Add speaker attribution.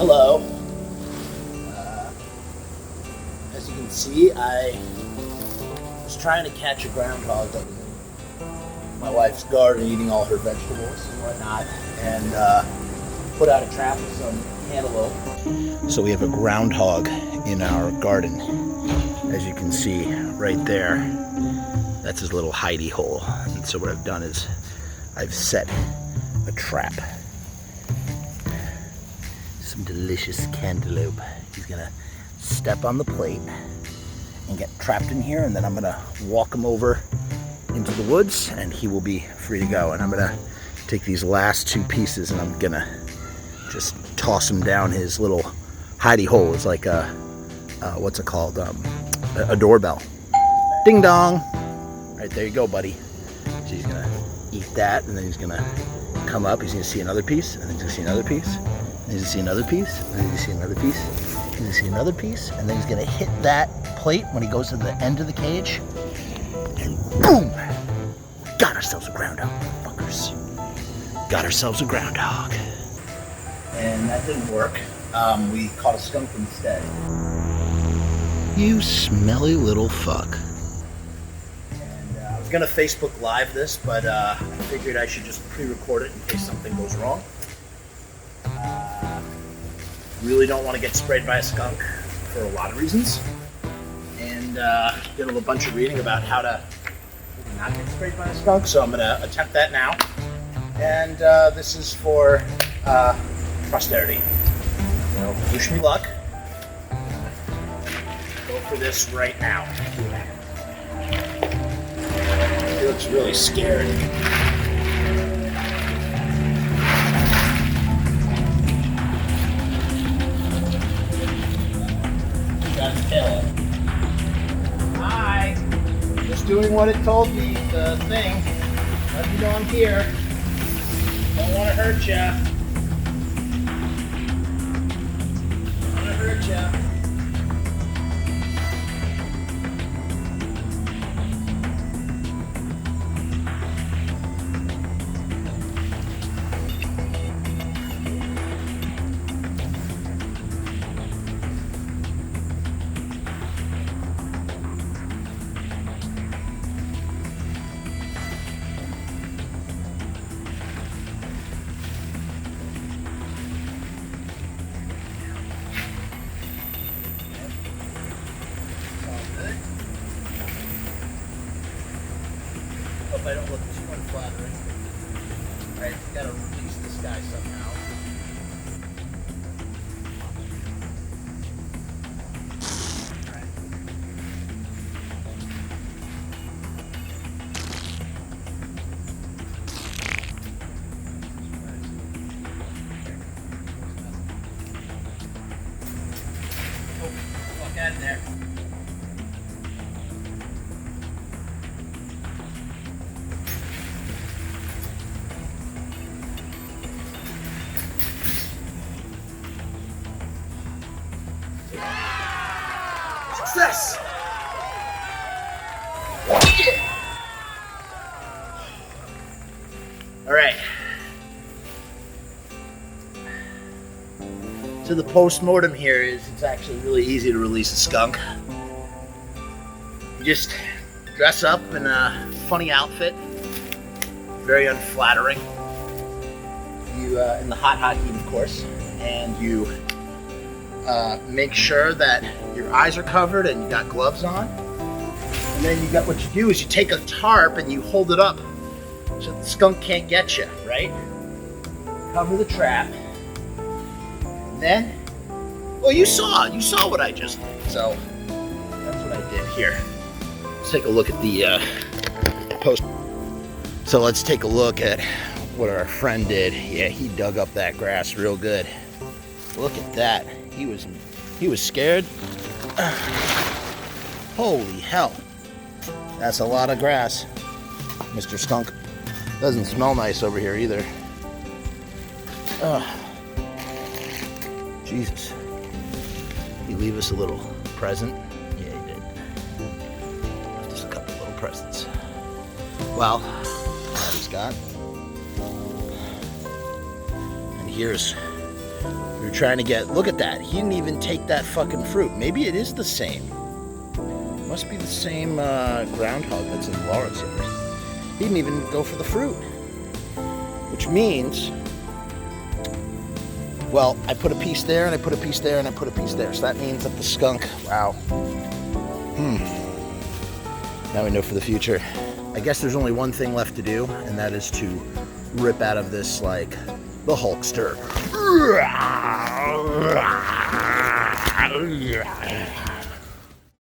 Speaker 1: Hello. As you can see, I was trying to catch a groundhog that was in my wife's garden eating all her vegetables and whatnot, and put out a trap with some cantaloupe. So we have a groundhog in our garden. As you can see right there, that's his little hidey hole. And so what I've done is I've set a trap. Some delicious cantaloupe. He's gonna step on the plate and get trapped in here, and then I'm gonna walk him over into the woods and he will be free to go. And I'm gonna take these last two pieces and I'm gonna just toss him down his little hidey hole. It's like a what's it called? A doorbell. Ding dong. Right, there you go, buddy. So he's gonna eat that, and then he's gonna come up. He's gonna see another piece, and then he's gonna see another piece, and he's gonna see another piece, and then he's gonna see another piece, he's gonna see another piece, and then he's gonna hit that plate when he goes to the end of the cage, and boom! Got ourselves a groundhog, fuckers. Got ourselves a groundhog. And that didn't work. We caught a skunk instead. You smelly little fuck. And I was gonna Facebook Live this, but I figured I should just pre-record it in case something goes wrong. Really don't want to get sprayed by a skunk for a lot of reasons. And did a bunch of reading about how to not get sprayed by a skunk, so I'm gonna attempt that now. And this is for posterity. So wish me luck. Go for this right now. He looks really scared. Got his tail up. Hi. Just doing what it told me, the thing. Let me know I'm here. Don't want to hurt ya. Don't want to hurt ya. Hope I don't look too unflattering. Alright, gotta release this guy somehow. Alright. Oh, fuck out of there. Success! Alright. So the post-mortem here is it's actually really easy to release a skunk. You just dress up in a funny outfit. Very unflattering. You, in the hot heat, of course. And you make sure that your eyes are covered and you got gloves on. And then what you do is you take a tarp and you hold it up so the skunk can't get you, right? Cover the trap. And then, well, you saw what I just did. So that's what I did here. Let's take a look at the post. So let's take a look at what our friend did. Yeah, he dug up that grass real good. Look at that. He was scared. Holy hell. That's a lot of grass. Mr. Skunk. Doesn't smell nice over here either. Jesus. He leave us a little present? Yeah, he did. Left us a couple little presents. Well, that he's got. And here's We were trying to get, look at that. He didn't even take that fucking fruit. Maybe it is the same. Must be the same groundhog that's in Laura's yard. He didn't even go for the fruit. Which means, well, I put a piece there, and I put a piece there, and I put a piece there. So that means that the skunk, wow. Now we know for the future. I guess there's only one thing left to do, and that is to rip out of this, like, the Hulkster.